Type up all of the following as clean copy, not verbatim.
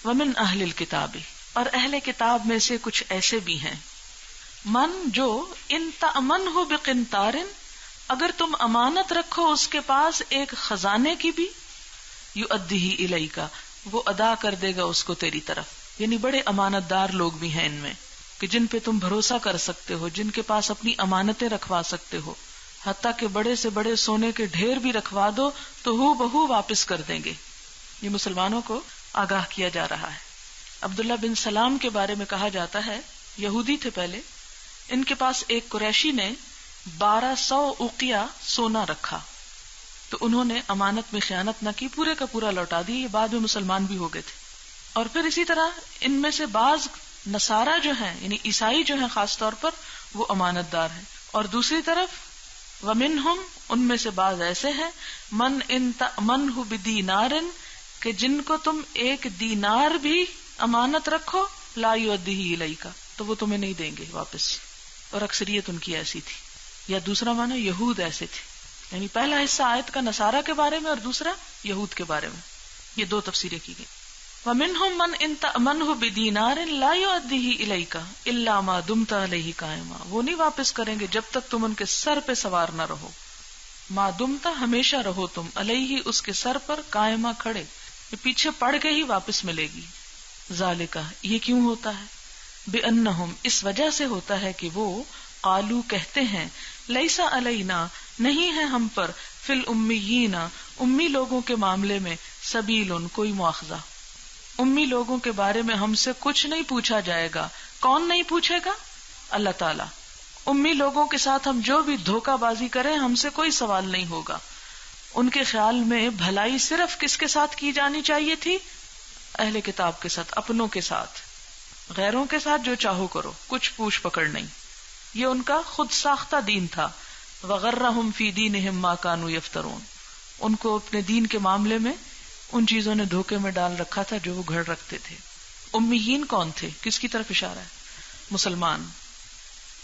ومن اہل الکتاب، اور اہل کتاب میں سے کچھ ایسے بھی ہیں، من جو ان تأمنہ بقنطار، اگر تم امانت رکھو اس کے پاس ایک خزانے کی بھی، یؤدیہ الیک، وہ ادا کر دے گا اس کو تیری طرف. یعنی بڑے امانت دار لوگ بھی ہیں ان میں کہ جن پہ تم بھروسہ کر سکتے ہو، جن کے پاس اپنی امانتیں رکھوا سکتے ہو، حتیٰ کہ بڑے سے بڑے سونے کے ڈھیر بھی رکھوا دو تو ہو بہو واپس کر دیں گے. یہ مسلمانوں کو آگاہ کیا جا رہا ہے. عبداللہ بن سلام کے بارے میں کہا جاتا ہے، یہودی تھے پہلے، ان کے پاس ایک قریشی نے 1200 اوقیہ سونا رکھا، تو انہوں نے امانت میں خیانت نہ کی، پورے کا پورا لوٹا دی. یہ بعد میں مسلمان بھی ہو گئے تھے. اور پھر اسی طرح ان میں سے بعض نصارہ جو ہیں، یعنی عیسائی جو ہیں خاص طور پر، وہ امانت دار ہیں. اور دوسری طرف ومنہم، ان میں سے بعض ایسے ہیں، من ان تأمنہ بدینار، کہ جن کو تم ایک دینار بھی امانت رکھو، لا یؤدیہ الیک، تو وہ تمہیں نہیں دیں گے واپس. اور اکثریت ان کی ایسی تھی. یا دوسرا معنی یہود ایسے تھے، یعنی پہلا حصہ آیت کا نصارہ کے بارے میں اور دوسرا یہود کے بارے میں. یہ دو تفسیریں کی گئی. وَمِنْهُمْ مَنْ إِن تَأْمَنْهُ بِدِينَارٍ لَا يُؤَدِّهِ إِلَيْكَ إِلَّا مَا دُمْتَ عَلَيْهِ قَائِمًا، وہ نہیں واپس کریں گے جب تک تم ان کے سر پہ سوار نہ رہو. ما دمتا، ہمیشہ رہو تم، علیہ، اس کے سر پر، قائمہ، کھڑے. یہ پیچھے پڑ کے ہی واپس ملے گی. ذالکہ، یہ کیوں ہوتا ہے؟ بِأَنَّهُمْ، اس وجہ سے ہوتا ہے کہ وہ قالو، کہتے ہیں، لیس علینا، نہیں ہے ہم پر، فی الامیین، امی لوگوں کے معاملے میں، سبیل، کوئی مواخذہ. امی لوگوں کے بارے میں ہم سے کچھ نہیں پوچھا جائے گا. کون نہیں پوچھے گا؟ اللہ تعالی. امی لوگوں کے ساتھ ہم جو بھی دھوکہ بازی کریں، ہم سے کوئی سوال نہیں ہوگا. ان کے خیال میں بھلائی صرف کس کے ساتھ کی جانی چاہیے تھی؟ اہل کتاب کے ساتھ، اپنوں کے ساتھ. غیروں کے ساتھ جو چاہو کرو، کچھ پوچھ پکڑ نہیں. یہ ان کا خود ساختہ دین تھا. وغرہم فی دینہم ما کانوا یفترون، ان کو اپنے دین کے معاملے میں ان چیزوں نے دھوکے میں ڈال رکھا تھا جو وہ گھڑ رکھتے تھے. امیین کون تھے؟ کس کی طرف اشارہ ہے؟ مسلمان.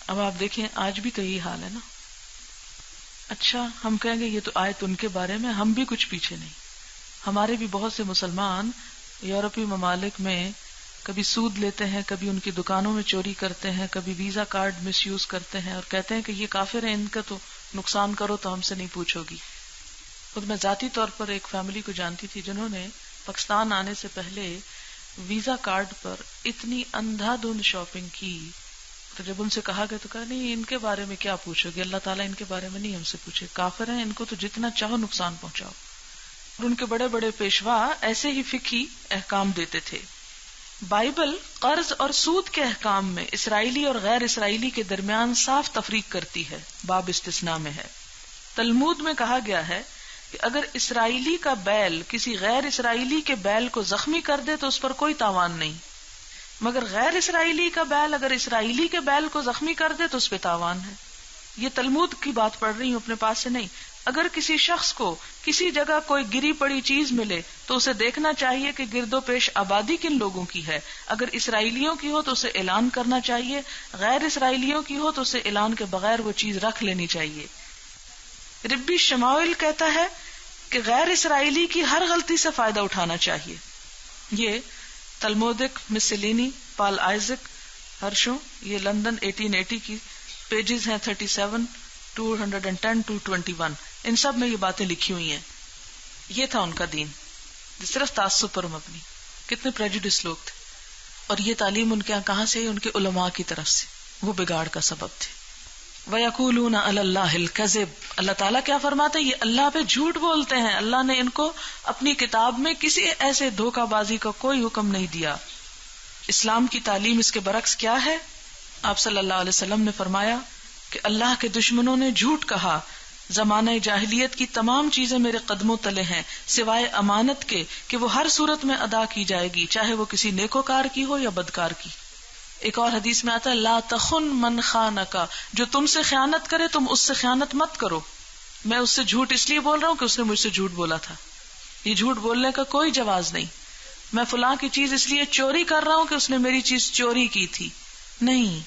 اب آپ دیکھیں آج بھی تو یہی حال ہے نا. اچھا ہم کہیں گے یہ تو آیت ان کے بارے میں، ہم بھی کچھ پیچھے نہیں. ہمارے بھی بہت سے مسلمان یورپی ممالک میں کبھی سود لیتے ہیں، کبھی ان کی دکانوں میں چوری کرتے ہیں، کبھی ویزا کارڈ مس یوز کرتے ہیں اور کہتے ہیں کہ یہ کافر ہیں، ان کا تو نقصان کرو تو ہم سے نہیں پوچھو گی. خود میں ذاتی طور پر ایک فیملی کو جانتی تھی جنہوں نے پاکستان آنے سے پہلے ویزا کارڈ پر اتنی اندھا دھند شاپنگ کی. تو جب ان سے کہا گیا تو کہا نہیں ان کے بارے میں کیا پوچھو گے، اللہ تعالیٰ ان کے بارے میں نہیں ہم سے پوچھے، کافر ہیں، ان کو تو جتنا چاہو نقصان پہنچاؤ. اور ان کے بڑے بڑے پیشوا ایسے ہی فقہی احکام دیتے تھے. بائبل قرض اور سود کے احکام میں اسرائیلی اور غیر اسرائیلی کے درمیان صاف تفریق کرتی ہے، باب استثناء میں ہے. تلمود میں کہا گیا ہے کہ اگر اسرائیلی کا بیل کسی غیر اسرائیلی کے بیل کو زخمی کر دے تو اس پر کوئی تاوان نہیں، مگر غیر اسرائیلی کا بیل اگر اسرائیلی کے بیل کو زخمی کر دے تو اس پہ تاوان ہے. یہ تلمود کی بات پڑھ رہی ہوں، اپنے پاس سے نہیں. اگر کسی شخص کو کسی جگہ کوئی گری پڑی چیز ملے تو اسے دیکھنا چاہیے کہ گرد و پیش آبادی کن لوگوں کی ہے. اگر اسرائیلیوں کی ہو تو اسے اعلان کرنا چاہیے، غیر اسرائیلیوں کی ہو تو اسے اعلان کے بغیر وہ چیز رکھ لینی چاہیے. ربی شمائل کہتا ہے کہ غیر اسرائیلی کی ہر غلطی سے فائدہ اٹھانا چاہیے. یہ تلمودک مسلینی پال آئزک ہرشوں، یہ لندن 1880 کی پیجز ہیں 37 210 221. ان سب میں یہ باتیں لکھی ہوئی ہیں. یہ تھا ان کا دین، صرف تعصب پر مبنی. کتنے پریجوڈس لوگ تھے. اور یہ تعلیم ان کے یہاں کہاں سے؟ ان کے علماء کی طرف سے. وہ بگاڑ کا سبب تھے. وَيَقُولُونَ عَلَى اللَّهِ الْكَذِبَ، اللہ تعالیٰ کیا فرماتے ہیں؟ یہ اللہ پہ جھوٹ بولتے ہیں. اللہ نے ان کو اپنی کتاب میں کسی ایسے دھوکہ بازی کا کوئی حکم نہیں دیا. اسلام کی تعلیم اس کے برعکس کیا ہے؟ آپ صلی اللہ علیہ وسلم نے فرمایا کہ اللہ کے دشمنوں نے جھوٹ کہا، زمانہ جاہلیت کی تمام چیزیں میرے قدموں تلے ہیں سوائے امانت کے کہ وہ ہر صورت میں ادا کی جائے گی، چاہے وہ کسی نیکوکار کی ہو یا بدکار کی. ایک اور حدیث میں آتا ہے لا تخن من خانکا، جو تم سے خیانت کرے تم اس سے خیانت مت کرو. میں اس سے جھوٹ اس لیے بول رہا ہوں کہ اس نے مجھ سے جھوٹ بولا تھا. یہ جھوٹ بولنے کا کوئی جواز نہیں. میں فلاں کی چیز اس لیے چوری کر رہا ہوں کہ اس نے میری چیز چوری کی تھی. نہیں،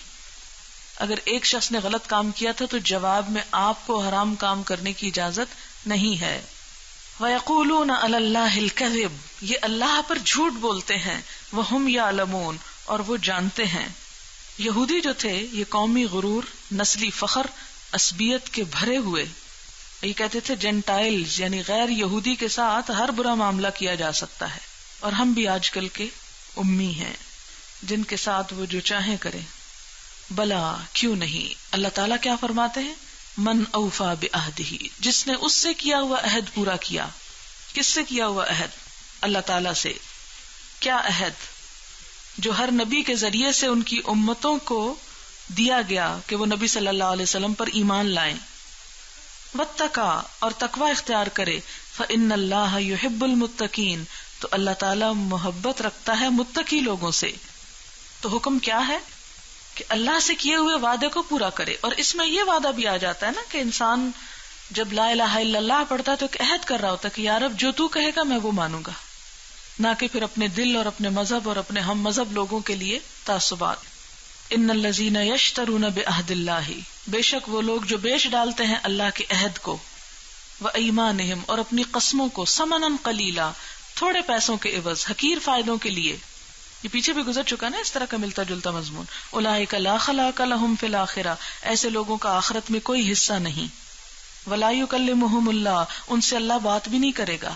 اگر ایک شخص نے غلط کام کیا تھا تو جواب میں آپ کو حرام کام کرنے کی اجازت نہیں ہے. وَيَقُولُونَ عَلَى اللَّهِ الْكَذِبَ، یہ اللہ پر جھوٹ بولتے ہیں، وَهُمْ يَعْلَمُونَ، اور وہ جانتے ہیں. یہودی جو تھے یہ قومی غرور، نسلی فخر، عصبیت کے بھرے ہوئے، یہ کہتے تھے جینٹائلز یعنی غیر یہودی کے ساتھ ہر برا معاملہ کیا جا سکتا ہے، اور ہم بھی آج کل کے امی ہیں جن کے ساتھ وہ جو چاہیں کریں. بلا کیوں نہیں، اللہ تعالیٰ کیا فرماتے ہیں، من اوفا بعہدہ، جس نے اس سے کیا ہوا عہد پورا کیا. کس سے کیا ہوا عہد؟ اللہ تعالیٰ سے. کیا عہد؟ جو ہر نبی کے ذریعے سے ان کی امتوں کو دیا گیا کہ وہ نبی صلی اللہ علیہ وسلم پر ایمان لائیں. واتقا، اور تقوی اختیار کرے. فإن اللہ یحب المتقین، تو اللہ تعالیٰ محبت رکھتا ہے متقی لوگوں سے. تو حکم کیا ہے کہ اللہ سے کیے ہوئے وعدے کو پورا کرے. اور اس میں یہ وعدہ بھی آ جاتا ہے نا کہ انسان جب لا الہ الا اللہ پڑھتا ہے تو ایک عہد کر رہا ہوتا ہے کہ یا رب جو تو کہے گا میں وہ مانوں گا، نہ کہ پھر اپنے دل اور اپنے مذہب اور اپنے ہم مذہب لوگوں کے لیے تعصبات. ان الذین یشترون بعہد اللہ، بے شک وہ لوگ جو بیچ ڈالتے ہیں اللہ کے عہد کو، وایمانہم، اور اپنی قسموں کو، ثمنا قلیلا، تھوڑے پیسوں کے عوض، حقیر فائدوں کے لیے. یہ پیچھے بھی گزر چکا نا اس طرح کا ملتا جلتا مضمون. اولئک لا خلاق لہم فی الآخرہ، ایسے لوگوں کا آخرت میں کوئی حصہ نہیں. ولا یکلمہم اللہ، ان سے اللہ بات بھی نہیں کرے گا.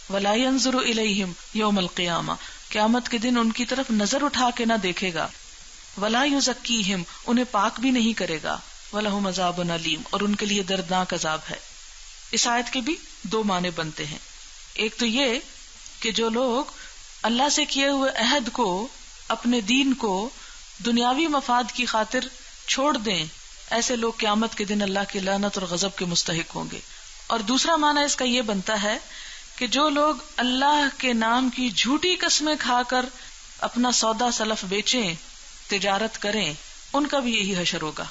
ولا ینظر الیہم یوم القیامہ، قیامت کے دن ان کی طرف نظر اٹھا کے نہ دیکھے گا. ولا یزکیہم، انہیں پاک بھی نہیں کرے گا. ولہم عذاب علیم، اور ان کے لیے دردناک عذاب ہے. اس آیت کے بھی دو معنی بنتے ہیں. ایک تو یہ کہ جو لوگ اللہ سے کیے ہوئے عہد کو، اپنے دین کو دنیاوی مفاد کی خاطر چھوڑ دیں، ایسے لوگ قیامت کے دن اللہ کی لعنت اور غضب کے مستحق ہوں گے. اور دوسرا معنی اس کا یہ بنتا ہے کہ جو لوگ اللہ کے نام کی جھوٹی قسمیں کھا کر اپنا سودا سلف بیچیں، تجارت کریں، ان کا بھی یہی حشر ہوگا.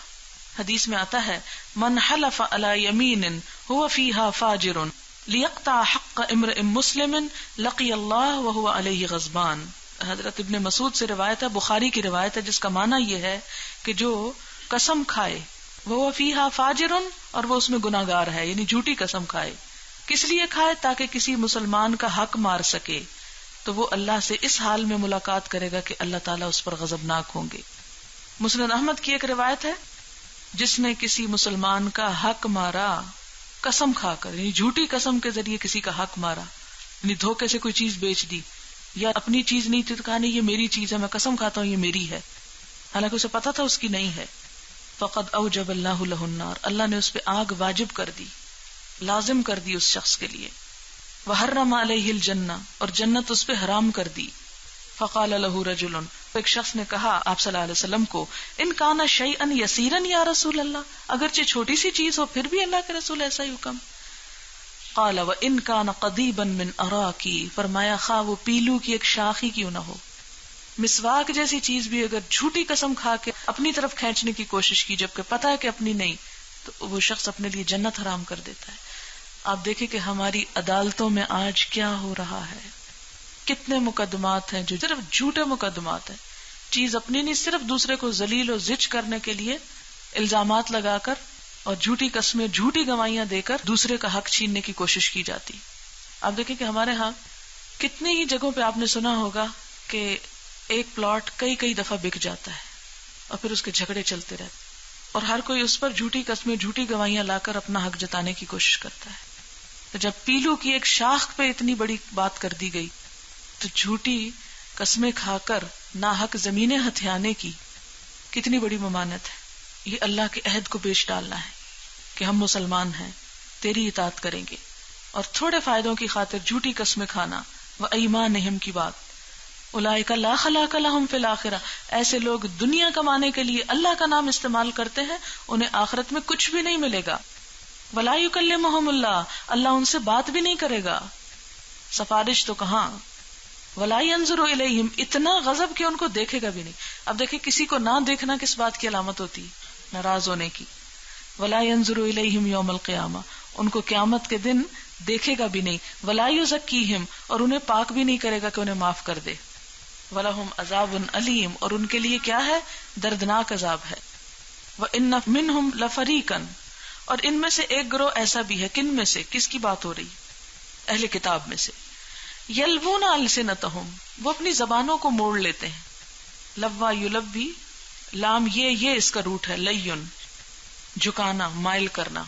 حدیث میں آتا ہے من حلف علی یمین هو فیہا فاجر لیقطع حق امرئ مسلم لقی اللہ وہو علیہ غضبان. حضرت ابن مسعود سے روایت ہے، بخاری کی روایت ہے، جس کا معنی یہ ہے کہ جو قسم کھائے وہ فیہا فاجر، اور وہ اس میں گناہگار ہے، یعنی جھوٹی قسم کھائے. کس لیے کھائے؟ تاکہ کسی مسلمان کا حق مار سکے، تو وہ اللہ سے اس حال میں ملاقات کرے گا کہ اللہ تعالیٰ اس پر غضبناک ہوں گے. مسند احمد کی ایک روایت ہے، جس نے کسی مسلمان کا حق مارا قسم کھا کر، یعنی جھوٹی قسم کے ذریعے کسی کا حق مارا، یعنی دھوکے سے کوئی چیز بیچ دی، یا اپنی چیز نہیں تھی تو کہا نہیں یہ میری چیز ہے، میں قسم کھاتا ہوں یہ میری ہے، حالانکہ اسے پتا تھا اس کی نہیں ہے. فقد اوجب اللہ لہ النار، اللہ نے اس پہ آگ واجب کر دی، لازم کر دی اس شخص کے لیے. وحرم علیہ الجنہ، اور جنت اس پہ حرام کر دی. فقال لہ رجل، ایک شخص نے کہا آپ صلی اللہ علیہ وسلم کو، ان کان شیئا یسیرا یا رسول اللہ، اگرچہ چھوٹی سی چیز ہو پھر بھی اللہ کے رسول ایسا ہی حکم. قال وان کان قضیبا من اراکی، فرمایا خواہ وہ پیلو کی ایک شاخ ہی کیوں نہ ہو. مسواک جیسی چیز بھی اگر جھوٹی قسم کھا کے اپنی طرف کھینچنے کی کوشش کی جبکہ پتا ہے کہ اپنی نہیں، تو وہ شخص اپنے لیے جنت حرام کر دیتا ہے. آپ دیکھیں کہ ہماری عدالتوں میں آج کیا ہو رہا ہے، کتنے مقدمات ہیں جو صرف جھوٹے مقدمات ہیں، چیز اپنی نہیں، صرف دوسرے کو ذلیل و زج کرنے کے لیے الزامات لگا کر اور جھوٹی قسمیں، جھوٹی گواہیاں دے کر دوسرے کا حق چھیننے کی کوشش کی جاتی. آپ دیکھیں کہ ہمارے ہاں کتنی ہی جگہوں پہ آپ نے سنا ہوگا کہ ایک پلاٹ کئی دفعہ بک جاتا ہے اور پھر اس کے جھگڑے چلتے رہتے، اور ہر کوئی اس پر جھوٹی قسمیں، جھوٹی گواہیاں لا کر اپنا حق جتانے کی کوشش کرتا ہے. تو جب پیلو کی ایک شاخ پہ اتنی بڑی بات کر دی گئی تو جھوٹی قسمیں کھا کر ناحق زمینیں ہتھیانے کی کتنی بڑی ممانت ہے. یہ اللہ کے عہد کو بیچ ڈالنا ہے کہ ہم مسلمان ہیں، تیری اطاعت کریں گے، اور تھوڑے فائدوں کی خاطر جھوٹی قسمیں کھانا. وایمانہم کی بات، اولئک لا خلاق لہم فی الآخرہ، ایسے لوگ دنیا کمانے کے لیے اللہ کا نام استعمال کرتے ہیں، انہیں آخرت میں کچھ بھی نہیں ملے گا. ولا یکلمہم اللہ، اللہ ان سے بات بھی نہیں کرے گا، سفارش تو کہاں. ولا ینظر الیہم، اتنا غضب کہ ان کو دیکھے گا بھی نہیں. اب دیکھیں کسی کو نہ دیکھنا کس بات کی علامت ہوتی، ناراض ہونے کی. ولا ینظر الیہم یوم القیامہ، ان کو قیامت کے دن دیکھے گا بھی نہیں. ولا یزکیہم، اور انہیں پاک بھی نہیں کرے گا کہ انہیں معاف کر دے. وَلَهُمْ عَذَابٌ عَلِيمٌ، اور ان کے لیے کیا ہے؟ دردناک عذاب ہے. وَإِنَّ مِنْهُمْ لَفَرِيقًا، اور ان میں سے ایک گروہ ایسا بھی ہے. کن میں سے؟ کس کی بات ہو رہی؟ اہل کتاب میں سے. یلوون السنتہم، وہ اپنی زبانوں کو موڑ لیتے ہیں. لوا یلوی، لام یہ اس کا روٹ ہے، لیون جھکانا، مائل کرنا،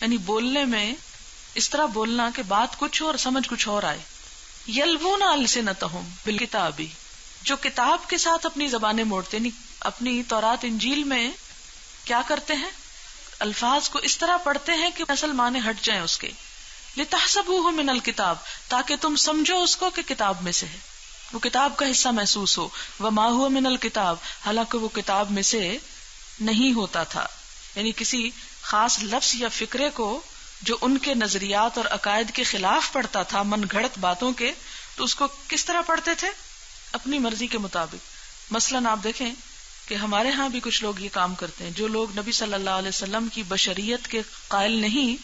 یعنی بولنے میں اس طرح بولنا کہ بات کچھ اور سمجھ کچھ اور آئے. یلوون السنتہم بالکتاب، جو کتاب کے ساتھ اپنی زبانیں موڑتے، یعنی اپنی تورات انجیل میں کیا کرتے ہیں، الفاظ کو اس طرح پڑھتے ہیں کہ اصل معنی ہٹ جائیں اس کے. لتحسبوہ من الکتاب، تاکہ تم سمجھو اس کو کہ کتاب میں سے ہے، وہ کتاب کا حصہ محسوس ہو. وما ہوا من الکتاب، حالانکہ وہ کتاب میں سے نہیں ہوتا تھا. یعنی کسی خاص لفظ یا فکرے کو جو ان کے نظریات اور عقائد کے خلاف پڑھتا تھا، من گھڑت باتوں کے، تو اس کو کس طرح پڑھتے تھے، اپنی مرضی کے مطابق. مثلاً آپ دیکھیں کہ ہمارے ہاں بھی کچھ لوگ یہ کام کرتے ہیں. جو لوگ نبی صلی اللہ علیہ وسلم کی بشریت کے قائل نہیں،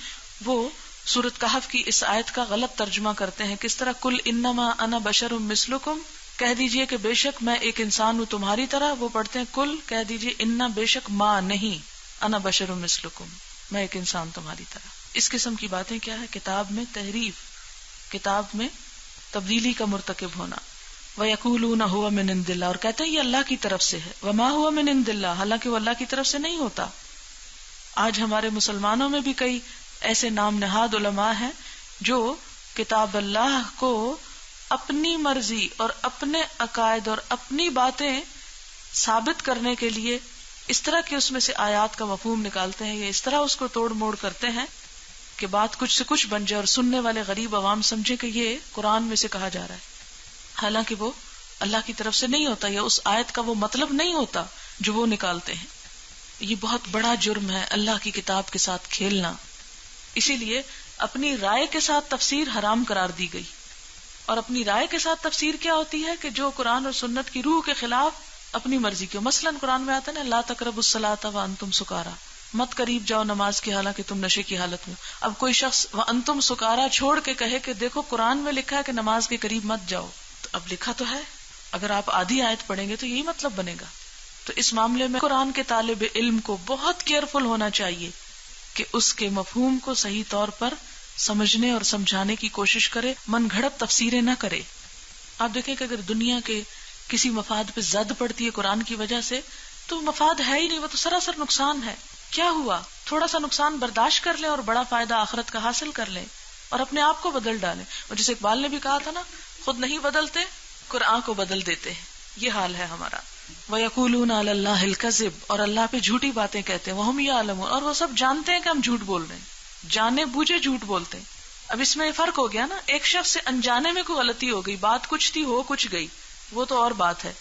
وہ سورۃ کہف کی اس آیت کا غلط ترجمہ کرتے ہیں. کس طرح، کل انما انا بشر مثلکم، کہہ دیجئے کہ بے شک میں ایک انسان ہوں تمہاری طرح. وہ پڑھتے ہیں کل، کہہ دیجئے انا، بے شک ما نہیں، انا بشر مثلکم، میں ایک انسان تمہاری طرح. اس قسم کی باتیں کیا ہے، کتاب میں تحریف، کتاب میں تبدیلی کا مرتکب ہونا. وَيَقُولُونَ هُوَ مِنْ عِنْدِ اللَّهِ، اور کہتے ہیں یہ اللہ کی طرف سے ہے. وَمَا هُوَ مِنْ عِنْدِ اللَّهِ، حالانکہ وہ اللہ کی طرف سے نہیں ہوتا. آج ہمارے مسلمانوں میں بھی کئی ایسے نام نہاد علماء ہیں جو کتاب اللہ کو اپنی مرضی اور اپنے عقائد اور اپنی باتیں ثابت کرنے کے لیے اس طرح کہ اس میں سے آیات کا مفہوم نکالتے ہیں، یا اس طرح اس کو توڑ موڑ کرتے ہیں کہ بات کچھ سے کچھ بن جائے اور سننے والے غریب عوام سمجھے کہ یہ قرآن میں سے کہا جا رہا ہے، حالانکہ وہ اللہ کی طرف سے نہیں ہوتا، یا اس آیت کا وہ مطلب نہیں ہوتا جو وہ نکالتے ہیں. یہ بہت بڑا جرم ہے اللہ کی کتاب کے ساتھ کھیلنا. اسی لیے اپنی رائے کے ساتھ تفسیر حرام قرار دی گئی. اور اپنی رائے کے ساتھ تفسیر کیا ہوتی ہے کہ جو قرآن اور سنت کی روح کے خلاف اپنی مرضی کی. مثلاً قرآن میں آتا ہے نا، لا تقربوا الصلاۃ وانتم سکارا، مت قریب جاؤ نماز کی حالانکہ تم نشے کی حالت میں. اب کوئی شخص وانتم سکارا چھوڑ کے کہے کہ دیکھو قرآن میں لکھا ہے کہ نماز کے قریب مت جاؤ، تو اب لکھا تو ہے، اگر آپ آدھی آیت پڑھیں گے تو یہی مطلب بنے گا. تو اس معاملے میں قرآن کے طالب علم کو بہت کیئرفل ہونا چاہیے کہ اس کے مفہوم کو صحیح طور پر سمجھنے اور سمجھانے کی کوشش کرے، من گھڑت تفسیریں نہ کرے. آپ دیکھیں کہ اگر دنیا کے کسی مفاد پہ زد پڑتی ہے قرآن کی وجہ سے، تو مفاد ہے ہی نہیں، وہ تو سراسر نقصان ہے. کیا ہوا، تھوڑا سا نقصان برداشت کر لیں اور بڑا فائدہ آخرت کا حاصل کر لیں اور اپنے آپ کو بدل ڈالیں. اور جسے اقبال نے بھی کہا تھا نا، خود نہیں بدلتے قرآن کو بدل دیتے ہیں. یہ حال ہے ہمارا. وَيَقُولُونَ عَلَى اللَّهِ الْكَذِبَ، اور اللہ پہ جھوٹی باتیں کہتے ہیں. وَهُمْ يَعْلَمُونَ، اور وہ سب جانتے ہیں کہ ہم جھوٹ بول رہے ہیں، جانے بوجھے جھوٹ بولتے ہیں. اب اس میں فرق ہو گیا نا، ایک شخص سے انجانے میں کوئی غلطی ہو گئی، بات کچھ تھی ہو کچھ گئی، وہ تو اور بات ہے.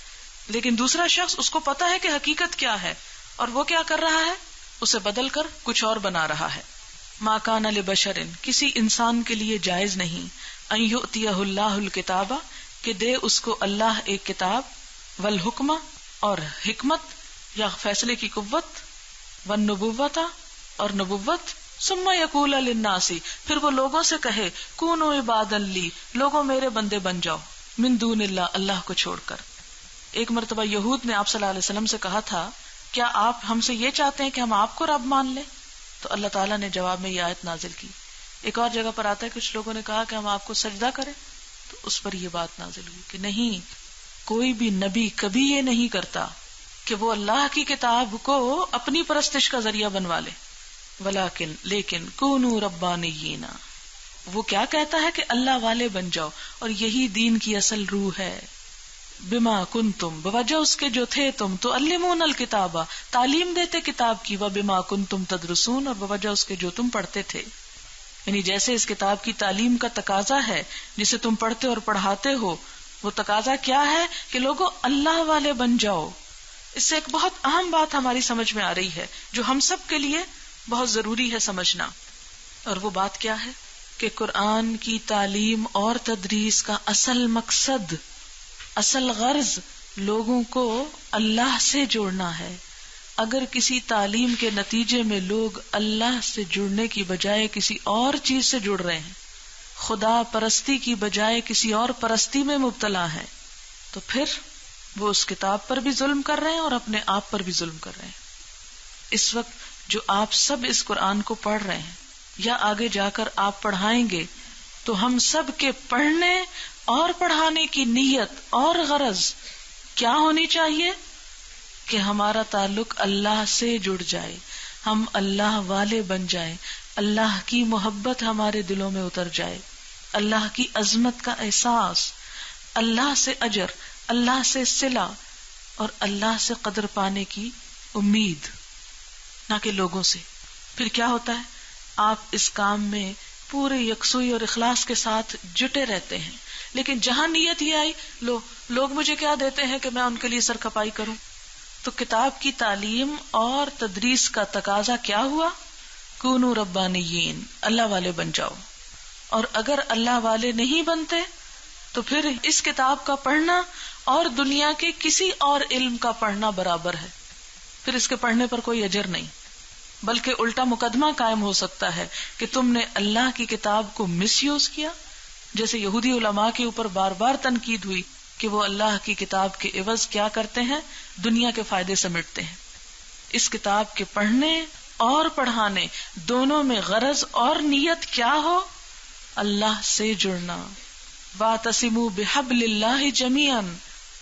لیکن دوسرا شخص اس کو پتا ہے کہ حقیقت کیا ہے، اور وہ کیا کر رہا ہے، اسے بدل کر کچھ اور بنا رہا ہے. ما کان لبشر، کسی انسان کے لیے جائز نہیں، ان یؤتیہ اللہ الکتاب، کہ دے اس کو اللہ ایک کتاب، والحکم، اور حکمت یا فیصلے کی قوت، والنبوت، اور نبوت، ثم یقول للناس، پھر وہ لوگوں سے کہے کونوا عبادا لی، لوگوں میرے بندے بن جاؤ، من دون اللہ، اللہ کو چھوڑ کر. ایک مرتبہ یہود نے آپ صلی اللہ علیہ وسلم سے کہا تھا، کیا آپ ہم سے یہ چاہتے ہیں کہ ہم آپ کو رب مان لیں؟ تو اللہ تعالیٰ نے جواب میں یہ آیت نازل کی. ایک اور جگہ پر آتا ہے کچھ لوگوں نے کہا کہ ہم آپ کو سجدہ کریں، تو اس پر یہ بات نازل ہوئی کہ نہیں، کوئی بھی نبی کبھی یہ نہیں کرتا کہ وہ اللہ کی کتاب کو اپنی پرستش کا ذریعہ بنوا لے. ولیکن، لیکن کونوا ربانیین، وہ کیا کہتا ہے کہ اللہ والے بن جاؤ، اور یہی دین کی اصل روح ہے. بما کنتم، بوجہ اس کے جو تھے تم، تعلمون الکتاب، تعلیم دیتے کتاب کی، وبما کنتم تدرسون، اور بوجہ اس کے جو تم پڑھتے تھے. یعنی جیسے اس کتاب کی تعلیم کا تقاضا ہے جسے تم پڑھتے اور پڑھاتے ہو، وہ تقاضا کیا ہے کہ لوگوں اللہ والے بن جاؤ. اس سے ایک بہت اہم بات ہماری سمجھ میں آ رہی ہے جو ہم سب کے لیے بہت ضروری ہے سمجھنا، اور وہ بات کیا ہے کہ قرآن کی تعلیم اور تدریس کا اصل مقصد، اصل غرض لوگوں کو اللہ سے جوڑنا ہے. اگر کسی تعلیم کے نتیجے میں لوگ اللہ سے جڑنے کی بجائے کسی اور چیز سے جڑ رہے ہیں، خدا پرستی کی بجائے کسی اور پرستی میں مبتلا ہیں، تو پھر وہ اس کتاب پر بھی ظلم کر رہے ہیں اور اپنے آپ پر بھی ظلم کر رہے ہیں. اس وقت جو آپ سب اس قرآن کو پڑھ رہے ہیں یا آگے جا کر آپ پڑھائیں گے، تو ہم سب کے پڑھنے اور پڑھانے کی نیت اور غرض کیا ہونی چاہیے کہ ہمارا تعلق اللہ سے جڑ جائے، ہم اللہ والے بن جائیں، اللہ کی محبت ہمارے دلوں میں اتر جائے، اللہ کی عظمت کا احساس، اللہ سے اجر، اللہ سے صلہ اور اللہ سے قدر پانے کی امید، نہ کہ لوگوں سے۔ پھر کیا ہوتا ہے؟ آپ اس کام میں پورے یکسوئی اور اخلاص کے ساتھ جٹے رہتے ہیں، لیکن جہاں نیت یہ آئی لوگ مجھے کیا دیتے ہیں کہ میں ان کے لیے سرکھپائی کروں، تو کتاب کی تعلیم اور تدریس کا تقاضا کیا ہوا؟ کونوا ربانیین، اللہ والے بن جاؤ۔ اور اگر اللہ والے نہیں بنتے تو پھر اس کتاب کا پڑھنا اور دنیا کے کسی اور علم کا پڑھنا برابر ہے، پھر اس کے پڑھنے پر کوئی اجر نہیں، بلکہ الٹا مقدمہ قائم ہو سکتا ہے کہ تم نے اللہ کی کتاب کو مس یوز کیا، جیسے یہودی علماء کے اوپر بار بار تنقید ہوئی کہ وہ اللہ کی کتاب کے عوض کیا کرتے ہیں؟ دنیا کے فائدے سمیٹتے ہیں۔ اس کتاب کے پڑھنے اور پڑھانے دونوں میں غرض اور نیت کیا ہو؟ اللہ سے جڑنا۔ وَاعْتَصِمُوا بِحَبْلِ اللَّهِ جَمِيعًا،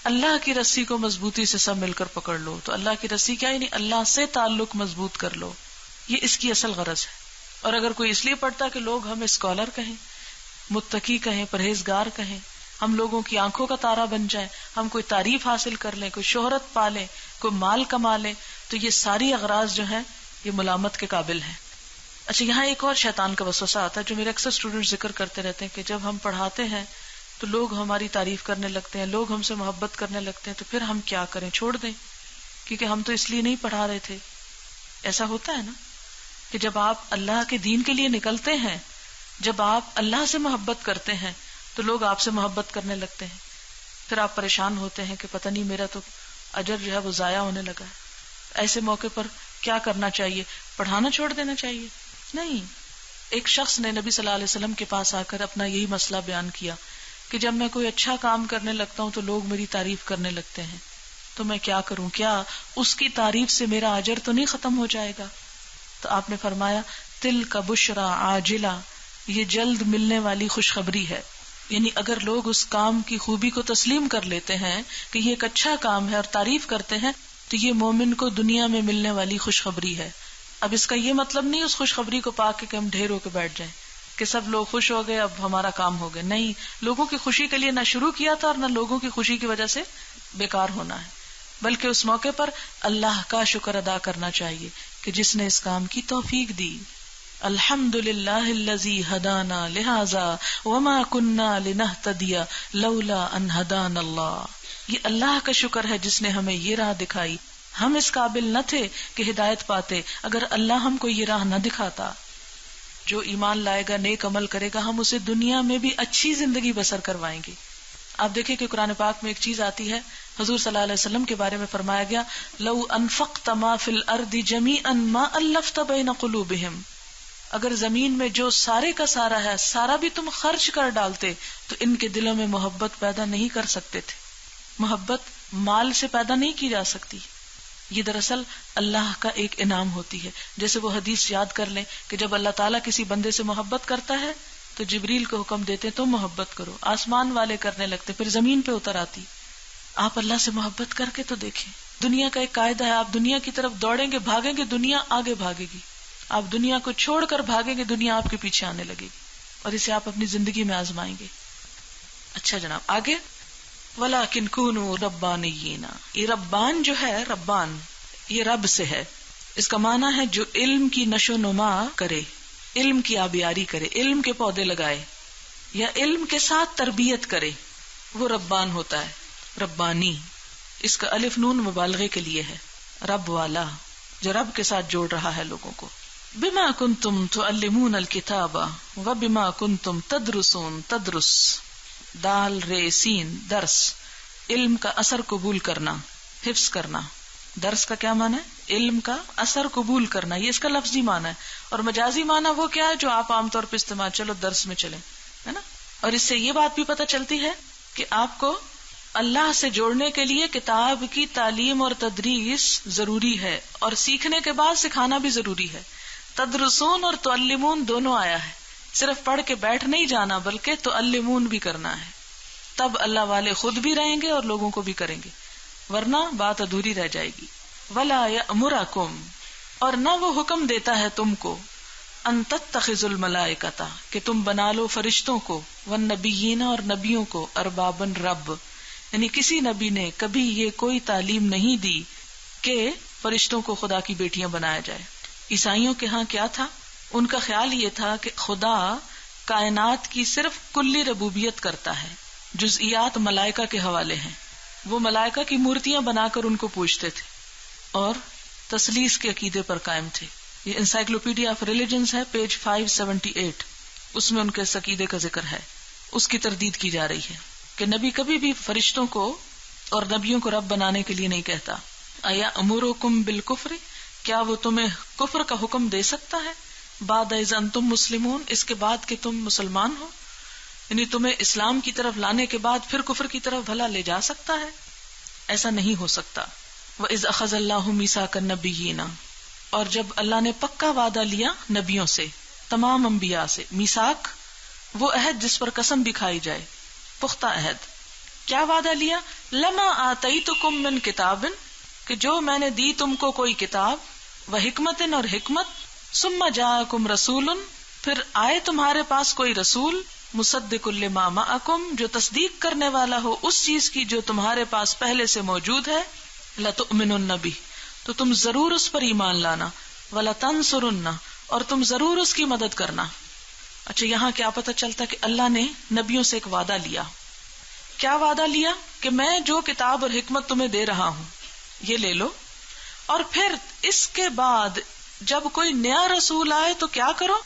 اللہ کی رسی کو مضبوطی سے سب مل کر پکڑ لو۔ تو اللہ کی رسی کیا؟ یعنی اللہ سے تعلق مضبوط کر لو، یہ اس کی اصل غرض ہے۔ اور اگر کوئی اس لیے پڑھتا کہ لوگ ہمیں اسکالر کہیں، متقی کہیں، پرہیزگار کہیں، ہم لوگوں کی آنکھوں کا تارا بن جائیں، ہم کوئی تعریف حاصل کر لیں، کوئی شہرت پا لیں، کوئی مال کما لیں، تو یہ ساری اغراض جو ہیں یہ ملامت کے قابل ہیں۔ اچھا، یہاں ایک اور شیطان کا وسوسہ آتا ہے جو میرے اکثر اسٹوڈنٹ ذکر کرتے رہتے ہیں کہ جب ہم پڑھاتے ہیں تو لوگ ہماری تعریف کرنے لگتے ہیں، لوگ ہم سے محبت کرنے لگتے ہیں، تو پھر ہم کیا کریں؟ چھوڑ دیں، کیونکہ ہم تو اس لیے نہیں پڑھا رہے تھے۔ ایسا ہوتا ہے نا کہ جب آپ اللہ کے دین کے لیے نکلتے ہیں، جب آپ اللہ سے محبت کرتے ہیں تو لوگ آپ سے محبت کرنے لگتے ہیں، پھر آپ پریشان ہوتے ہیں کہ پتہ نہیں میرا تو اجر جو ہے وہ ضائع ہونے لگا ہے۔ ایسے موقع پر کیا کرنا چاہیے؟ پڑھانا چھوڑ دینا چاہیے؟ نہیں۔ ایک شخص نے نبی صلی اللہ علیہ وسلم کے پاس آ کر اپنا یہی مسئلہ بیان کیا کہ جب میں کوئی اچھا کام کرنے لگتا ہوں تو لوگ میری تعریف کرنے لگتے ہیں، تو میں کیا کروں؟ کیا اس کی تعریف سے میرا اجر تو نہیں ختم ہو جائے گا؟ تو آپ نے فرمایا تلک بشری عاجلہ، یہ جلد ملنے والی خوشخبری ہے۔ یعنی اگر لوگ اس کام کی خوبی کو تسلیم کر لیتے ہیں کہ یہ ایک اچھا کام ہے اور تعریف کرتے ہیں تو یہ مومن کو دنیا میں ملنے والی خوشخبری ہے۔ اب اس کا یہ مطلب نہیں اس خوشخبری کو پا کے کہ ہم ڈھیر ہو کے بیٹھ جائیں کہ سب لوگ خوش ہو گئے اب ہمارا کام ہو گیا، نہیں، لوگوں کی خوشی کے لیے نہ شروع کیا تھا اور نہ لوگوں کی خوشی کی وجہ سے بیکار ہونا ہے، بلکہ اس موقع پر اللہ کا شکر ادا کرنا چاہیے کہ جس نے اس کام کی توفیق دی۔ الحمدللہ الذی ہدانا لہذا وما کننا لنہتدی لولا ان ہدانا اللہ، یہ اللہ کا شکر ہے جس نے ہمیں یہ راہ دکھائی، ہم اس قابل نہ تھے کہ ہدایت پاتے اگر اللہ ہم کو یہ راہ نہ دکھاتا۔ جو ایمان لائے گا، نیک عمل کرے گا، ہم اسے دنیا میں بھی اچھی زندگی بسر کروائیں گے۔ آپ دیکھیں کہ قرآن پاک میں ایک چیز آتی ہے، حضور صلی اللہ علیہ وسلم کے بارے میں فرمایا گیا لو انفقت ما فی الارض جمیعا ما الفت بین قلوبہم، اگر زمین میں جو سارے کا سارا ہے سارا بھی تم خرچ کر ڈالتے تو ان کے دلوں میں محبت پیدا نہیں کر سکتے تھے۔ محبت مال سے پیدا نہیں کی جا سکتی، یہ دراصل اللہ کا ایک انعام ہوتی ہے۔ جیسے وہ حدیث یاد کر لیں کہ جب اللہ تعالیٰ کسی بندے سے محبت کرتا ہے تو جبریل کو حکم دیتے تم محبت کرو، آسمان والے کرنے لگتے، پھر زمین پہ اتر آتی۔ آپ اللہ سے محبت کر کے تو دیکھیں، دنیا کا ایک قاعدہ ہے، آپ دنیا کی طرف دوڑیں گے، بھاگیں گے، دنیا آگے بھاگے گی، آپ دنیا کو چھوڑ کر بھاگیں گے، دنیا آپ کے پیچھے آنے لگے گی، اور اسے آپ اپنی زندگی میں آزمائیں گے۔ اچھا جناب، آگے وَلَٰكِن كُونُوا رَبَّانِيِّينَ، یہ ربان جو ہے، ربان یہ رب سے ہے، اس کا معنی ہے جو علم کی نشو نما کرے، علم کی آبیاری کرے، علم کے پودے لگائے یا علم کے ساتھ تربیت کرے، وہ ربان ہوتا ہے، ربانی۔ اس کا الف نون مبالغے کے لیے ہے، رب والا، جو رب کے ساتھ جوڑ رہا ہے لوگوں کو۔ بما کنتم تعلمون الکتاب وبما کنتم تدرسون، تدرس دال رے سین، درس، علم کا اثر قبول کرنا، حفظ کرنا۔ درس کا کیا معنی ہے؟ علم کا اثر قبول کرنا، یہ اس کا لفظی معنی ہے، اور مجازی معنی وہ کیا ہے جو آپ عام طور پہ استعمال، چلو درس میں چلیں، ہے نا۔ اور اس سے یہ بات بھی پتہ چلتی ہے کہ آپ کو اللہ سے جوڑنے کے لیے کتاب کی تعلیم اور تدریس ضروری ہے، اور سیکھنے کے بعد سکھانا بھی ضروری ہے۔ تدرسون اور تعلمون دونوں آیا ہے، صرف پڑھ کے بیٹھ نہیں جانا بلکہ تعلمون بھی کرنا ہے، تب اللہ والے خود بھی رہیں گے اور لوگوں کو بھی کریں گے، ورنہ بات ادھوری رہ جائے گی. ولا یأمرکم، اور نہ وہ حکم دیتا ہے تم کو، ان تتخذوا الملائکۃ، کہ تم بنا لو فرشتوں کو، والنبیین، اور نبیوں کو، اربابن، رب. یعنی کسی نبی نے کبھی یہ کوئی تعلیم نہیں دی کہ فرشتوں کو خدا کی بیٹیاں بنایا جائے. عیسائیوں کے ہاں کیا تھا؟ ان کا خیال یہ تھا کہ خدا کائنات کی صرف کلی ربوبیت کرتا ہے، جزئیات ملائکہ کے حوالے ہیں. وہ ملائکہ کی مورتیاں بنا کر ان کو پوجتے تھے اور تثلیث کے عقیدے پر قائم تھے. یہ انسائکلوپیڈیا آف ریلیجنز ہے، پیج 578، اس میں ان کے اس عقیدے کا ذکر ہے. اس کی تردید کی جا رہی ہے کہ نبی کبھی بھی فرشتوں کو اور نبیوں کو رب بنانے کے لیے نہیں کہتا. اَیَأْمُرُکُم بِالْکُفْرِ، کیا وہ تمہیں کفر کا حکم دے سکتا ہے؟ بعد اذ انتم مسلمون، اس کے بعد کہ تم مسلمان ہو. یعنی تمہیں اسلام کی طرف لانے کے بعد پھر کفر کی طرف بھلا لے جا سکتا ہے؟ ایسا نہیں ہو سکتا. وَإِذْ أَخَذَ اللَّهُ مِيثَاقَ النَّبِيِّينَ، اور جب اللہ نے پکا وعدہ لیا نبیوں سے، تمام انبیاء سے. میثاق وہ عہد جس پر قسم بھی کھائی جائے، پختہ عہد. کیا وعدہ لیا؟ لما آتیتکم من کتاب، کہ جو میں نے دی تم کو کوئی کتاب، و حکمت، اور حکمت، ثم جاءکم رسول، پھر آئے تمہارے پاس کوئی رسول، مصدق لما معکم، جو تصدیق کرنے والا ہو اس چیز کی جو تمہارے پاس پہلے سے موجود ہے. لتؤمنن بہ، تو تم ضرور اس پر ایمان لانا، ولتنصرن، اور تم ضرور اس کی مدد کرنا. اچھا، یہاں کیا پتہ چلتا کہ اللہ نے نبیوں سے ایک وعدہ لیا. کیا وعدہ لیا؟ کہ میں جو کتاب اور حکمت تمہیں دے رہا ہوں یہ لے لو، اور پھر اس کے بعد جب کوئی نیا رسول آئے تو کیا کرو؟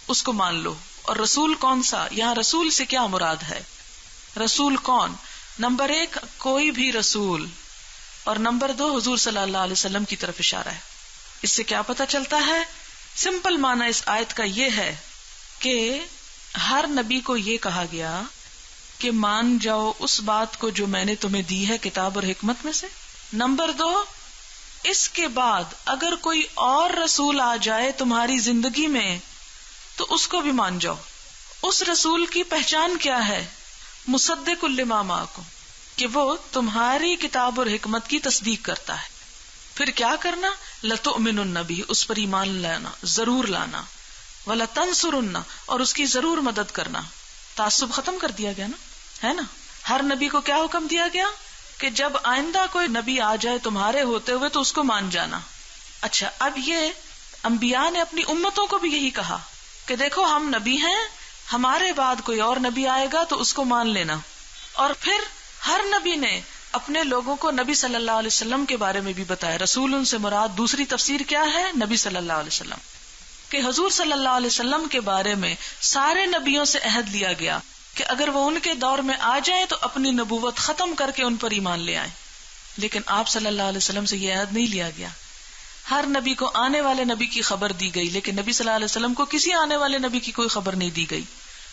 اس کو مان لو. اور رسول کون سا؟ یہاں رسول سے کیا مراد ہے؟ رسول کون؟ نمبر 1 کوئی بھی رسول، اور نمبر 2 حضور صلی اللہ علیہ وسلم کی طرف اشارہ ہے. اس سے کیا پتہ چلتا ہے؟ سمپل معنی اس آیت کا یہ ہے کہ ہر نبی کو یہ کہا گیا کہ مان جاؤ اس بات کو جو میں نے تمہیں دی ہے کتاب اور حکمت میں سے. نمبر 2، اس کے بعد اگر کوئی اور رسول آ جائے تمہاری زندگی میں تو اس کو بھی مان جاؤ. اس رسول کی پہچان کیا ہے؟ مصدق لما معکم، کہ وہ تمہاری کتاب اور حکمت کی تصدیق کرتا ہے. پھر کیا کرنا؟ لتؤمنن بہ، اس پر ایمان لانا، ضرور لانا، ولتنصرن، اور اس کی ضرور مدد کرنا. تعصب ختم کر دیا گیا نا، ہے نا. ہر نبی کو کیا حکم دیا گیا کہ جب آئندہ کوئی نبی آ جائے تمہارے ہوتے ہوئے تو اس کو مان جانا. اچھا، اب یہ انبیاء نے اپنی امتوں کو بھی یہی کہا کہ دیکھو ہم نبی ہیں، ہمارے بعد کوئی اور نبی آئے گا تو اس کو مان لینا. اور پھر ہر نبی نے اپنے لوگوں کو نبی صلی اللہ علیہ وسلم کے بارے میں بھی بتایا. رسول ان سے مراد دوسری تفسیر کیا ہے؟ نبی صلی اللہ علیہ وسلم. کہ حضور صلی اللہ علیہ وسلم کے بارے میں سارے نبیوں سے عہد لیا گیا کہ اگر وہ ان کے دور میں آ جائیں تو اپنی نبوت ختم کر کے ان پر ایمان لے آئیں. لیکن آپ صلی اللہ علیہ وسلم سے یہ عہد نہیں لیا گیا. ہر نبی کو آنے والے نبی کی خبر دی گئی، لیکن نبی صلی اللہ علیہ وسلم کو کسی آنے والے نبی کی کوئی خبر نہیں دی گئی.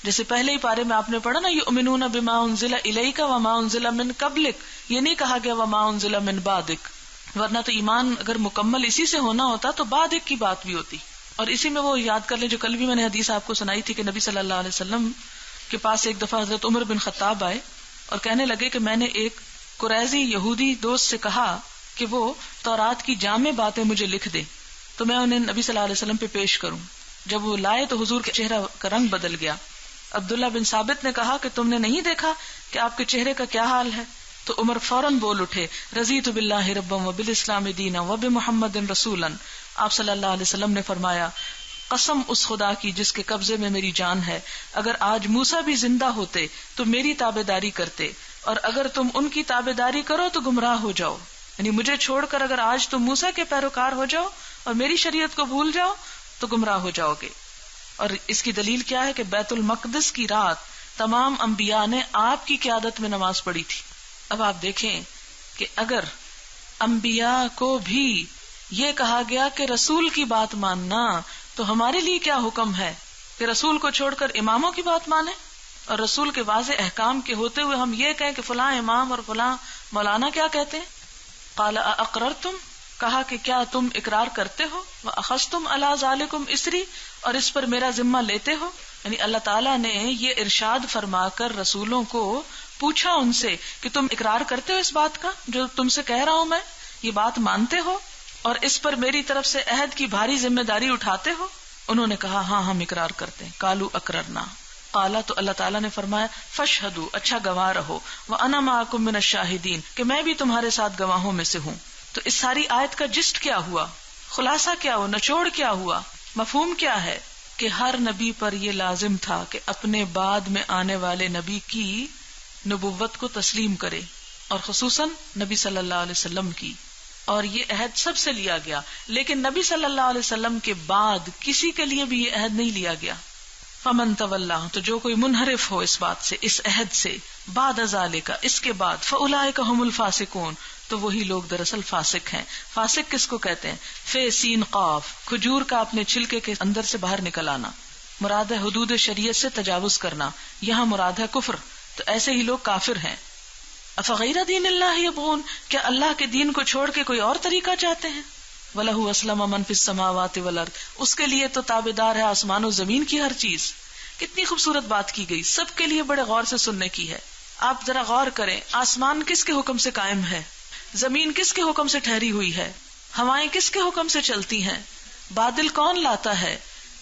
جیسے پہلے ہی پارے میں آپ نے پڑھا نا، یؤمنون بما انزل الیک وما انزل من قبلک، یہ نہیں کہا گیا وما انزل من بعدک، ورنہ تو ایمان اگر مکمل اسی سے ہونا ہوتا تو بعدک کی بات بھی ہوتی. اور اسی میں وہ یاد کر لیں جو کل بھی میں نے حدیث آپ کو سنائی تھی کہ نبی صلی اللہ علیہ وسلم کے پاس ایک دفعہ حضرت عمر بن خطاب آئے اور کہنے لگے کہ میں نے ایک قریظی یہودی دوست سے کہا کہ وہ تورات کی جامع باتیں مجھے لکھ دے تو میں انہیں نبی صلی اللہ علیہ وسلم پہ پیش کروں. جب وہ لائے تو حضور کے چہرہ کا رنگ بدل گیا. عبداللہ بن ثابت نے کہا کہ تم نے نہیں دیکھا کہ آپ کے چہرے کا کیا حال ہے؟ تو عمر فوراً بول اٹھے، رضیت باللہ ربا وبالاسلام دینا وبمحمد رسولا. آپ صلی اللہ علیہ وسلم نے فرمایا، قسم اس خدا کی جس کے قبضے میں میری جان ہے، اگر آج موسیٰ بھی زندہ ہوتے تو میری تابعداری کرتے، اور اگر تم ان کی تابعداری کرو تو گمراہ ہو جاؤ. یعنی مجھے چھوڑ کر اگر آج تم موسیٰ کے پیروکار ہو جاؤ اور میری شریعت کو بھول جاؤ تو گمراہ ہو جاؤ گے. اور اس کی دلیل کیا ہے کہ بیت المقدس کی رات تمام انبیاء نے آپ کی قیادت میں نماز پڑھی تھی. اب آپ دیکھیں کہ اگر انبیاء کو بھی یہ کہا گیا کہ رسول کی بات ماننا، تو ہمارے لیے کیا حکم ہے کہ رسول کو چھوڑ کر اماموں کی بات مانیں، اور رسول کے واضح احکام کے ہوتے ہوئے ہم یہ کہیں کہ فلاں امام اور فلاں مولانا کیا کہتے ہیں. قال اقررتم، کہا کہ کیا تم اقرار کرتے ہو، واخذتم علی ذالکم اسری، اور اس پر میرا ذمہ لیتے ہو. یعنی اللہ تعالیٰ نے یہ ارشاد فرما کر رسولوں کو پوچھا ان سے کہ تم اقرار کرتے ہو اس بات کا جو تم سے کہہ رہا ہوں میں، یہ بات مانتے ہو اور اس پر میری طرف سے عہد کی بھاری ذمہ داری اٹھاتے ہو؟ انہوں نے کہا ہاں ہم اقرار کرتے ہیں. قالوا اقررنا. قالا تو اللہ تعالیٰ نے فرمایا فاشہدوا اچھا گواہ رہو وانا معکم من الشاہدین کہ میں بھی تمہارے ساتھ گواہوں میں سے ہوں. تو اس ساری آیت کا جسٹ کیا ہوا، خلاصہ کیا ہوا، نچوڑ کیا ہوا، مفہوم کیا ہے؟ کہ ہر نبی پر یہ لازم تھا کہ اپنے بعد میں آنے والے نبی کی نبوت کو تسلیم کرے، اور خصوصاً نبی صلی اللہ علیہ وسلم کی. اور یہ عہد سب سے لیا گیا، لیکن نبی صلی اللہ علیہ وسلم کے بعد کسی کے لیے بھی یہ عہد نہیں لیا گیا. فمن تولا تو جو کوئی منحرف ہو اس بات سے، اس عہد سے، بعد ذالک اس کے بعد، فاولئک هم الفاسقون تو وہی لوگ دراصل فاسق ہیں. فاسق کس کو کہتے ہیں؟ فے سین قاف، کھجور کا اپنے چھلکے کے اندر سے باہر نکل آنا. مراد ہے حدود شریعت سے تجاوز کرنا، یہاں مراد ہے کفر. تو ایسے ہی لوگ کافر ہیں. افغیر دین اللہ یبغون کیا اللہ کے دین کو چھوڑ کے کوئی اور طریقہ چاہتے ہیں؟ وَلَهُ أَسْلَمَ مَن فِي السَّمَاوَاتِ وَالْأَرْضِ اس کے لیے تو تابعدار ہے آسمان و زمین کی ہر چیز. کتنی خوبصورت بات کی گئی، سب کے لیے بڑے غور سے سننے کی ہے. آپ ذرا غور کریں، آسمان کس کے حکم سے قائم ہے؟ زمین کس کے حکم سے ٹھہری ہوئی ہے؟ ہوائیں کس کے حکم سے چلتی ہیں؟ بادل کون لاتا ہے؟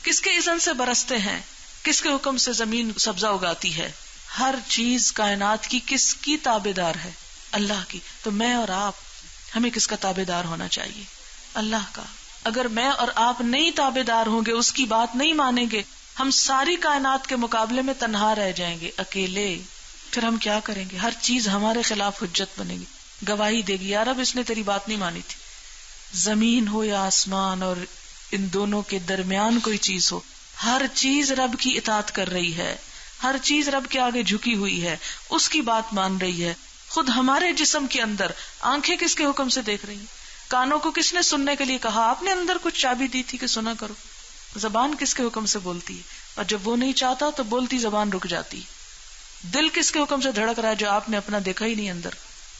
کس کے اذن سے برستے ہیں؟ کس کے حکم سے زمین سبزہ اگاتی ہے؟ ہر چیز کائنات کی کس کی تابعدار ہے؟ اللہ کی. تو میں اور آپ، ہمیں کس کا تابعدار ہونا چاہیے؟ اللہ کا. اگر میں اور آپ نہیں تابعدار ہوں گے، اس کی بات نہیں مانیں گے، ہم ساری کائنات کے مقابلے میں تنہا رہ جائیں گے، اکیلے. پھر ہم کیا کریں گے؟ ہر چیز ہمارے خلاف حجت بنے گی، گواہی دے گی، یار اب اس نے تیری بات نہیں مانی تھی. زمین ہو یا آسمان، اور ان دونوں کے درمیان کوئی چیز ہو، ہر چیز رب کی اطاعت کر رہی ہے، ہر چیز رب کے آگے جھکی ہوئی ہے، اس کی بات مان رہی ہے. خود ہمارے جسم کے اندر آنکھیں کس کے حکم سے دیکھ رہی ہیں؟ کانوں کو کس نے سننے کے لیے کہا؟ آپ نے اندر کچھ چابی دی تھی کہ سنا کرو. زبان کس کے حکم سے بولتی ہے، اور جب وہ نہیں چاہتا تو بولتی زبان رک جاتی. دل کس کے حکم سے دھڑک رہا ہے جو آپ نے اپنا دیکھا ہی نہیں اندر.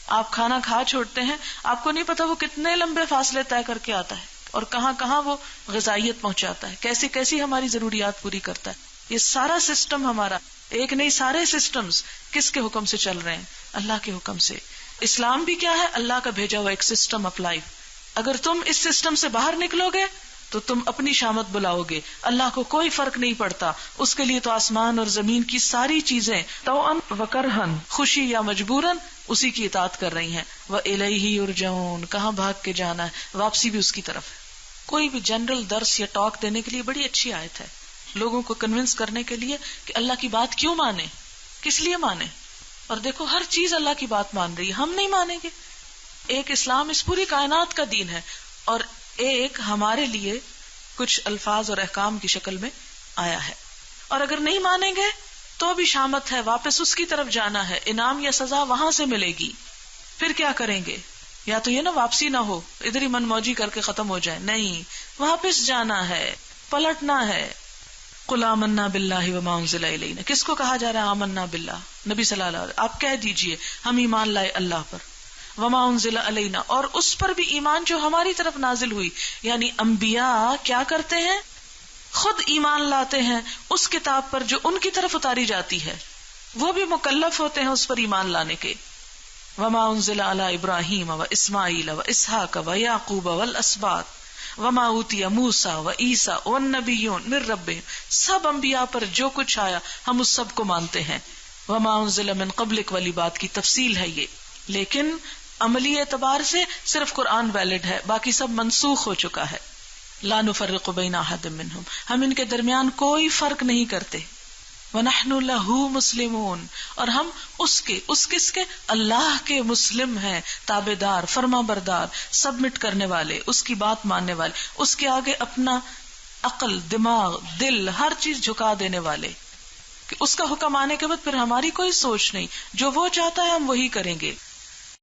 آپ کھانا کھا چھوڑتے ہیں، آپ کو نہیں پتا وہ کتنے لمبے فاصلے طے کر کے آتا ہے اور کہاں کہاں وہ غذائیت پہنچاتا ہے، کیسی کیسی ہماری ضروریات پوری کرتا ہے. یہ سارا سسٹم ہمارا، ایک نہیں سارے سسٹمز کس کے حکم سے چل رہے ہیں؟ اللہ کے حکم سے. اسلام بھی کیا ہے؟ اللہ کا بھیجا ہوا ایک سسٹم آف لائف. اگر تم اس سسٹم سے باہر نکلو گے تو تم اپنی شامت بلاؤ گے. اللہ کو کوئی فرق نہیں پڑتا، اس کے لیے تو آسمان اور زمین کی ساری چیزیں طوعاً و کرہاً، خوشی یا مجبوراً اسی کی اطاعت کر رہی ہیں. وَإِلَيْهِ يُرْجَعُونَ کہاں بھاگ کے جانا ہے، واپسی بھی اس کی طرف ہے. کوئی بھی جنرل درس یا ٹاک دینے کے لیے بڑی اچھی آیت ہے، لوگوں کو کنونس کرنے کے لیے کہ اللہ کی بات کیوں مانے، کس لیے مانے. اور دیکھو ہر چیز اللہ کی بات مان رہی ہے، ہم نہیں مانیں گے. ایک اسلام اس پوری کائنات کا دین ہے، اور ایک ہمارے لیے کچھ الفاظ اور احکام کی شکل میں آیا ہے. اور اگر نہیں مانیں گے تو بھی شامت ہے، واپس اس کی طرف جانا ہے، انعام یا سزا وہاں سے ملے گی. پھر کیا کریں گے؟ یا تو یہ نا واپسی نہ ہو، ادھر ہی من موجی کر کے ختم ہو جائے، نہیں، واپس جانا ہے، پلٹنا ہے. قل آمنا باللہ وما انزل الینا کس کو کہا جا رہا ہے؟ آمنا باللہ، نبی صلی اللہ علیہ وسلم. آپ کہہ دیجئے ہم ایمان لائے اللہ پر، وما انزل الینا اور اس پر بھی ایمان جو ہماری طرف نازل ہوئی. یعنی انبیاء کیا کرتے ہیں؟ خود ایمان لاتے ہیں اس کتاب پر جو ان کی طرف اتاری جاتی ہے، وہ بھی مکلف ہوتے ہیں اس پر ایمان لانے کے. وما انزل علی ابراہیم و اسماعیل و اسحاق و یعقوب والاسباط وما اوتی موسیٰ و عیسیٰ والنبیون من ربہم سب انبیاء پر جو کچھ آیا ہم اس سب کو مانتے ہیں. وما انزل من قبلک والی بات کی تفصیل ہے یہ، لیکن عملی اعتبار سے صرف قرآن ویلڈ ہے، باقی سب منسوخ ہو چکا ہے. لا نفرق بین احد منہم ہم ان کے درمیان کوئی فرق نہیں کرتے. وَنَحْنُ لَهُ مُسْلِمُونَ اور ہم اس کس کے؟ اللہ کے مسلم ہیں، تابعدار، فرما بردار، سبمٹ کرنے والے، اس کی بات ماننے والے، اس کے آگے اپنا عقل، دماغ، دل، ہر چیز جھکا دینے والے کہ اس کا حکم آنے کے بعد پھر ہماری کوئی سوچ نہیں، جو وہ چاہتا ہے ہم وہی کریں گے.